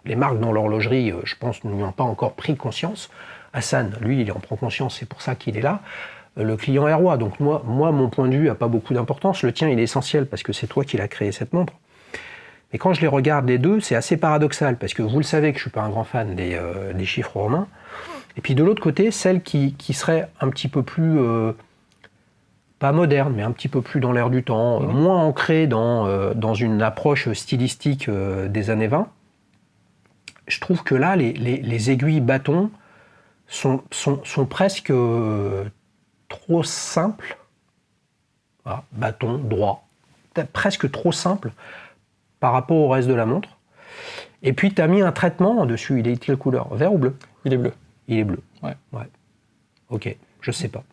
Les marques dans l'horlogerie, je pense, n'y ont pas encore pris conscience. Hassan, lui, il en prend conscience, c'est pour ça qu'il est là. Le client est roi, donc moi, mon point de vue n'a pas beaucoup d'importance. Le tien, il est essentiel parce que c'est toi qui l'as créé cette montre. Mais quand je les regarde les deux, c'est assez paradoxal, parce que vous le savez que je ne suis pas un grand fan des chiffres romains. Et puis de l'autre côté, celle qui serait un petit peu plus, pas moderne, mais un petit peu plus dans l'air du temps, moins ancrée dans une approche stylistique des années 20, je trouve que là, les aiguilles bâtons sont presque trop simples. Voilà, bâton, droit, presque trop simple par rapport au reste de la montre. Et puis, tu as mis un traitement dessus. Il est quelle couleur? Vert ou bleu? Il est bleu. Il est bleu. Ouais. Ok, je sais pas.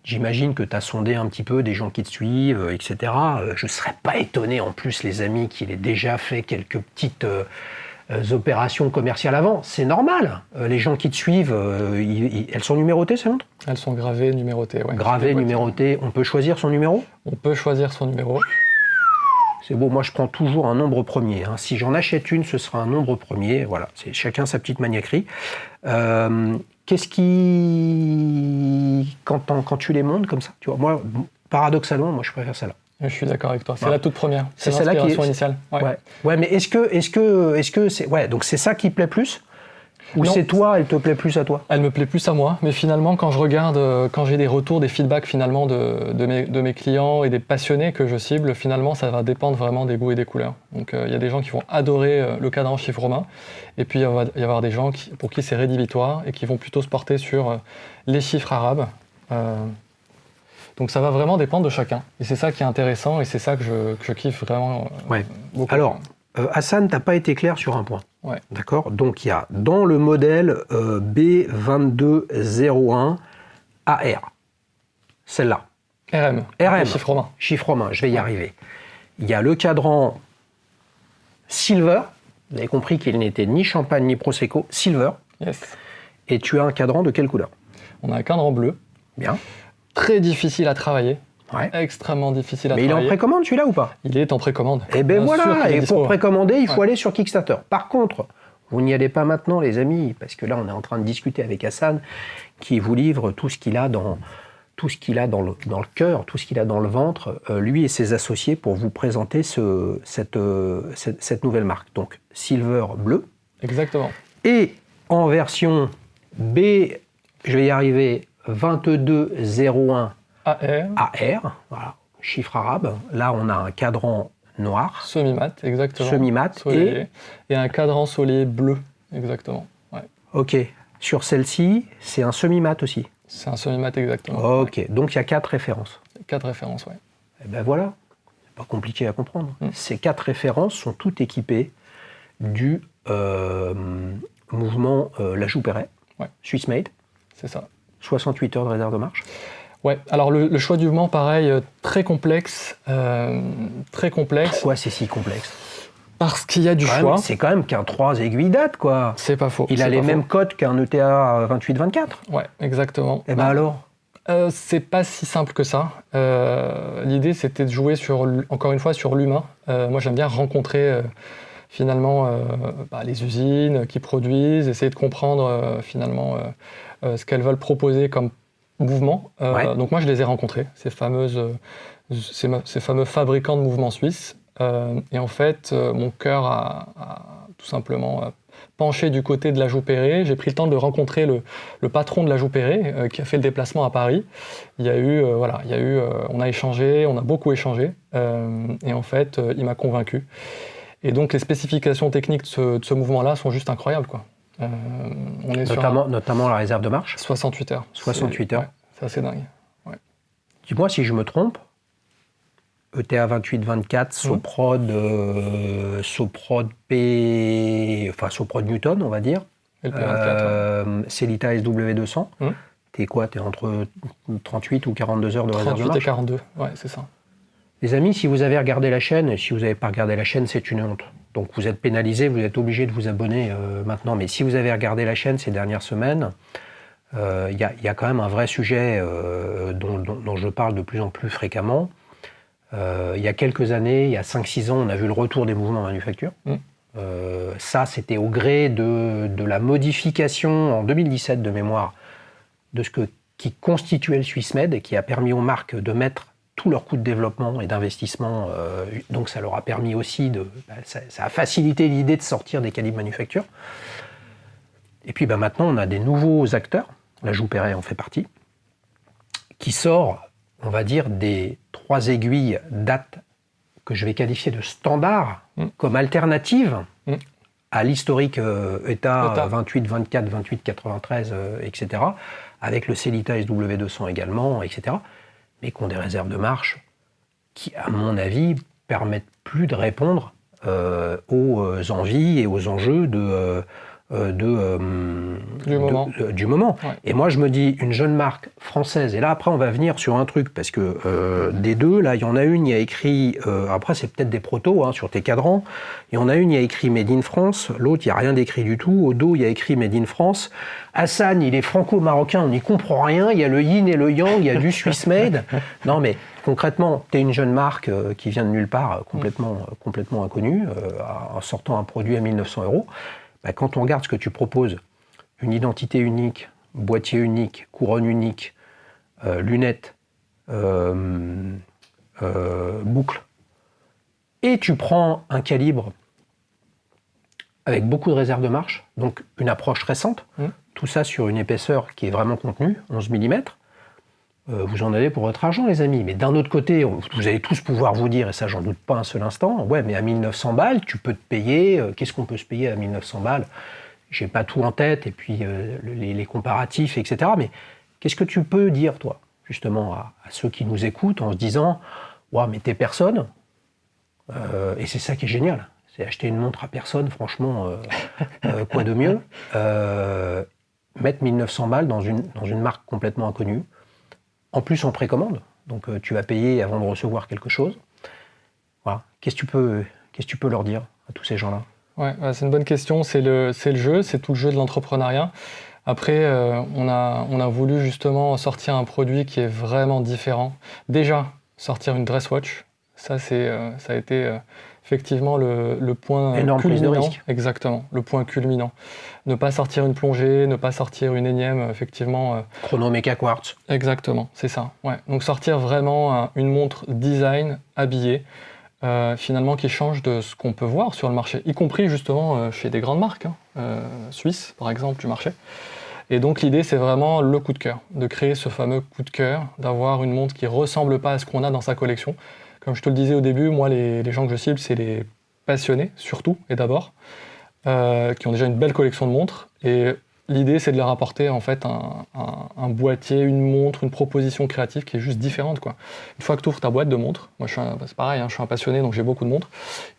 J'imagine que tu as sondé un petit peu des gens qui te suivent, etc. Je ne serais pas étonné, en plus, les amis, qu'il ait déjà fait quelques petites opérations commerciales avant. C'est normal. Les gens qui te suivent, elles sont numérotées, ces montres? Elles sont gravées, numérotées. Ouais. Gravées, numérotées. On peut choisir son numéro? On peut choisir son numéro. C'est beau, moi je prends toujours un nombre premier. Hein. Si j'en achète une, ce sera un nombre premier. Voilà, c'est chacun sa petite maniaquerie. Qu'est-ce qui... Quand tu les montes comme ça, tu vois, moi, paradoxalement, moi je préfère celle-là. Je suis d'accord avec toi. C'est la toute première. C'est celle-là l'inspiration initiale. Ouais, mais est-ce que c'est... Ouais, donc c'est ça qui plaît plus? Ou c'est toi, elle te plaît plus à toi? Elle me plaît plus à moi, mais finalement, quand je regarde, quand j'ai des retours, des feedbacks finalement de mes clients et des passionnés que je cible, finalement, ça va dépendre vraiment des goûts et des couleurs. Donc, il y a des gens qui vont adorer le cadran chiffre romain, et puis il va y avoir des gens pour qui c'est rédhibitoire et qui vont plutôt se porter sur les chiffres arabes. Donc, ça va vraiment dépendre de chacun. Et c'est ça qui est intéressant, et c'est ça que je kiffe vraiment beaucoup. Alors, Hassan, t'as pas été clair sur un point. Ouais. D'accord. Donc il y a dans le modèle B2201 AR, celle-là. RM. Chiffre romain. Chiffre romain, je vais y arriver. Il y a le cadran Silver. Vous avez compris qu'il n'était ni champagne ni prosecco. Silver. Yes. Et tu as un cadran de quelle couleur? On a un cadran bleu. Bien. Très difficile à travailler. Ouais. Extrêmement difficile à travailler. Mais il est en précommande celui-là ou pas? Il est en précommande. Eh bien voilà, et pour précommander, il faut aller sur Kickstarter. Par contre, vous n'y allez pas maintenant les amis, parce que là on est en train de discuter avec Hassan, qui vous livre tout ce qu'il a dans le cœur, tout ce qu'il a dans le ventre, lui et ses associés, pour vous présenter cette nouvelle marque. Donc Silver bleu. Exactement. Et en version B, je vais y arriver, 2201 AR, voilà, chiffre arabe. Là, on a un cadran noir. Semi-mat, exactement. Semi-mat. Et un cadran soleil bleu, exactement. Ouais. Ok. Sur celle-ci, c'est un semi-mat aussi. C'est un semi-mat, exactement. Ok. Ouais. Donc, il y a 4 références. 4 références, oui. Et ben voilà. C'est pas compliqué à comprendre. Ces 4 références sont toutes équipées du mouvement La Joux-Perret, Swiss Made. C'est ça. 68 heures de réserve de marche. Ouais, alors le choix du mouvement, pareil, très complexe. Pourquoi c'est si complexe? Parce qu'il y a du choix. C'est quand même qu'un 3 aiguilles date, quoi. C'est pas faux. Il a les mêmes codes qu'un ETA 28-24. Ouais, exactement. Et ben alors? C'est pas si simple que ça. L'idée, c'était de jouer encore une fois sur l'humain. Moi, j'aime bien rencontrer finalement les usines qui produisent, essayer de comprendre finalement ce qu'elles veulent proposer comme mouvement. Donc moi, je les ai rencontrés, ces fameux fabricants de mouvements suisses. Et en fait, mon cœur a tout simplement penché du côté de La Joux-Perret. J'ai pris le temps de rencontrer le patron de La Joux-Perret qui a fait le déplacement à Paris. On a échangé, on a beaucoup échangé. Et en fait, il m'a convaincu. Et donc, les spécifications techniques de ce mouvement-là sont juste incroyables, quoi. On est notamment la réserve de marche. 68 heures. 68 heures. Ouais, c'est assez dingue. Ouais. Dis-moi si je me trompe. ETA 28-24, Soprod Newton, on va dire. Celita SW200. T'es quoi? T'es entre 38 ou 42 heures de réserve de marche? 38 et 42, ouais, c'est ça. Les amis, si vous avez regardé la chaîne, et si vous n'avez pas regardé la chaîne, c'est une honte. Donc vous êtes pénalisé, vous êtes obligé de vous abonner maintenant. Mais si vous avez regardé la chaîne ces dernières semaines, il y a quand même un vrai sujet dont je parle de plus en plus fréquemment. Il y a quelques années, il y a 5-6 ans, on a vu le retour des mouvements manufacture. Ça, c'était au gré de la modification en 2017 de mémoire de qui constituait le Swiss Med et qui a permis aux marques de mettre tous leurs coûts de développement et d'investissement. Donc ça leur a permis aussi ça a facilité l'idée de sortir des calibres manufacture. Et puis maintenant, on a des nouveaux acteurs, la Joux Perret en fait partie, qui sort, on va dire, des 3 aiguilles date que je vais qualifier de standard comme alternative à l'historique ETA 28, 24, 28, 93, etc., avec le Celita SW200 également, etc., mais qui ont des réserves de marche qui, à mon avis, permettent plus de répondre aux envies et aux enjeux du moment. Ouais. Et moi, je me dis, une jeune marque française, et là, après, on va venir sur un truc, parce que des deux, là, il y en a une, il y a écrit, après, c'est peut-être des protos sur tes cadrans, il y en a une, il y a écrit Made in France, l'autre, il n'y a rien d'écrit du tout, au dos, il y a écrit Made in France. Hassan, il est franco-marocain, on n'y comprend rien, il y a le yin et le yang, il y a du Swiss made. Non, mais concrètement, tu es une jeune marque qui vient de nulle part, complètement inconnue, en sortant un produit à 1 900 €. Bah, quand on regarde ce que tu proposes, une identité unique, boîtier unique, couronne unique, lunettes, boucle, et tu prends un calibre avec beaucoup de réserve de marche, donc une approche récente, tout ça sur une épaisseur qui est vraiment contenue, 11 mm, vous en avez pour votre argent, les amis. Mais d'un autre côté, vous allez tous pouvoir vous dire, et ça j'en doute pas un seul instant, ouais, mais à 1 900 balles, tu peux te payer, qu'est-ce qu'on peut se payer à 1 900 balles? J'ai pas tout en tête, et puis les comparatifs, etc. Mais qu'est-ce que tu peux dire, toi, justement, à ceux qui nous écoutent, en se disant, ouais, mais t'es personne, et c'est ça qui est génial, c'est acheter une montre à personne, franchement, quoi de mieux, mettre 1 900 balles dans une marque complètement inconnue, en plus en précommande, donc tu vas payer avant de recevoir quelque chose. Voilà. Qu'est-ce que tu peux leur dire à tous ces gens-là? Ouais, c'est une bonne question, c'est le jeu, c'est tout le jeu de l'entrepreneuriat. Après, on a voulu justement sortir un produit qui est vraiment différent. Déjà, sortir une dress watch, ça a été effectivement le point énorme culminant. Prise de risque. Exactement, le point culminant. Ne pas sortir une plongée, ne pas sortir une énième, effectivement. Chrono Mecha Quartz. Exactement, c'est ça. Ouais. Donc sortir vraiment une montre design, habillée, finalement qui change de ce qu'on peut voir sur le marché, y compris justement chez des grandes marques, suisses par exemple du marché. Et donc l'idée c'est vraiment le coup de cœur, de créer ce fameux coup de cœur, d'avoir une montre qui ressemble pas à ce qu'on a dans sa collection. Comme je te le disais au début, moi les gens que je cible c'est les passionnés surtout et d'abord, qui ont déjà une belle collection de montres. Et l'idée c'est de leur apporter en fait un boîtier, une montre, une proposition créative qui est juste différente, quoi. Une fois que tu ouvres ta boîte de montres, moi c'est pareil, je suis un passionné donc j'ai beaucoup de montres.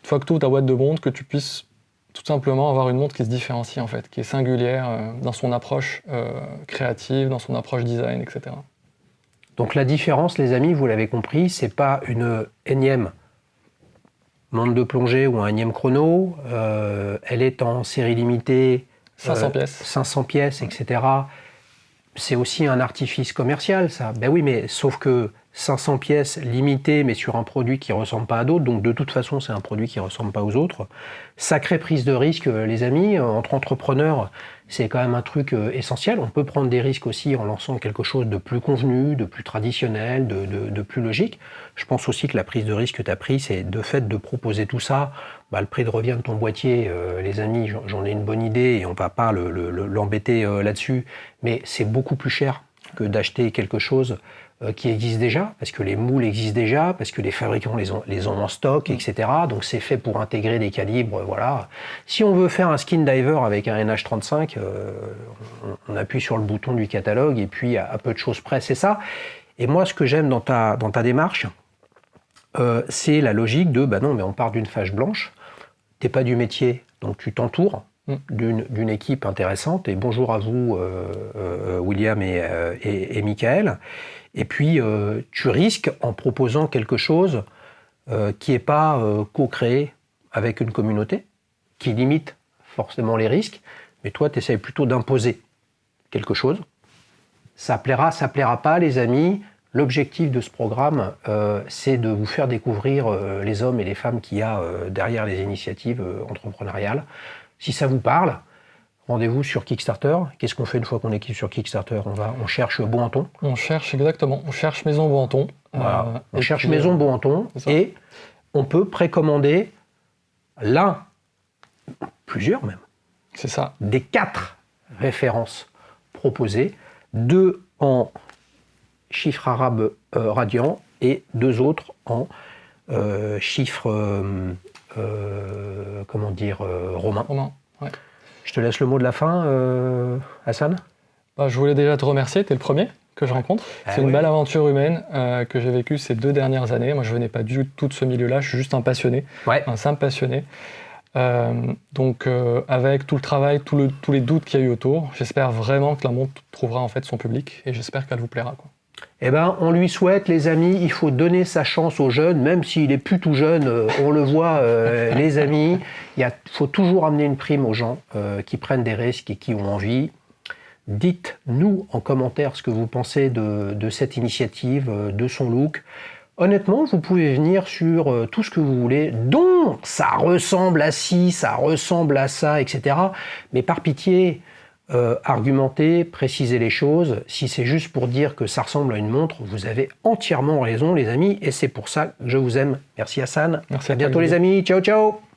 Une fois que tu ouvres ta boîte de montres, que tu puisses tout simplement avoir une montre qui se différencie en fait, qui est singulière dans son approche créative, dans son approche design, etc. Donc la différence, les amis, vous l'avez compris, c'est pas une énième montre de plongée ou un énième chrono. Elle est en série limitée. 500 pièces. 500 pièces, etc. C'est aussi un artifice commercial, ça. Ben oui, mais sauf que 500 pièces limitées, mais sur un produit qui ne ressemble pas à d'autres, donc de toute façon, c'est un produit qui ne ressemble pas aux autres. Sacrée prise de risque, les amis, entre entrepreneurs, c'est quand même un truc essentiel. On peut prendre des risques aussi en lançant quelque chose de plus convenu, de plus traditionnel, de plus logique. Je pense aussi que la prise de risque que tu as pris, c'est de fait de proposer tout ça. Bah, le prix de revient de ton boîtier, les amis, j'en ai une bonne idée et on ne va pas l'embêter là-dessus, mais c'est beaucoup plus cher que d'acheter quelque chose qui existe déjà, parce que les moules existent déjà, parce que les fabricants les ont en stock, etc. Donc c'est fait pour intégrer des calibres, voilà. Si on veut faire un skin diver avec un NH35, on appuie sur le bouton du catalogue et puis à peu de choses près, c'est ça. Et moi, ce que j'aime dans ta démarche, c'est la logique de, bah non, mais on part d'une fâche blanche, t'es pas du métier, donc tu t'entoures d'une équipe intéressante, et bonjour à vous, William et Michael. Et puis, tu risques en proposant quelque chose qui n'est pas co-créé avec une communauté, qui limite forcément les risques, mais toi, tu essaies plutôt d'imposer quelque chose. Ça plaira pas, les amis. L'objectif de ce programme, c'est de vous faire découvrir les hommes et les femmes qu'il y a derrière les initiatives entrepreneuriales. Si ça vous parle, Rendez-vous sur Kickstarter. Qu'est-ce qu'on fait une fois qu'on est sur Kickstarter? On cherche Bohanton. On cherche exactement, on cherche Maison Bohanton. Voilà. On cherche Maison Bohanton et on peut précommander plusieurs même. C'est ça. Des 4 références proposées, 2 en chiffres arabes radians et 2 autres en chiffres romains. Ouais. Je te laisse le mot de la fin, Hassan. Je voulais déjà te remercier, tu es le premier que je rencontre. C'est une belle aventure humaine que j'ai vécue ces 2 dernières années. Moi, je venais pas du tout de ce milieu-là, je suis juste un passionné, un simple passionné. Donc, avec tout le travail, tous les doutes qu'il y a eu autour, j'espère vraiment que la montre trouvera en fait son public et j'espère qu'elle vous plaira, quoi. Eh ben, on lui souhaite, les amis, il faut donner sa chance aux jeunes, même s'il est plus tout jeune, on le voit, les amis. Il faut toujours amener une prime aux gens qui prennent des risques et qui ont envie. Dites-nous en commentaire ce que vous pensez de cette initiative, de son look. Honnêtement, vous pouvez venir sur tout ce que vous voulez, dont ça ressemble à ci, ça ressemble à ça, etc. Mais par pitié, argumentez, précisez les choses. Si c'est juste pour dire que ça ressemble à une montre, vous avez entièrement raison, les amis, et c'est pour ça que je vous aime. Merci Hassan. Merci à bientôt les amis. Ciao, ciao.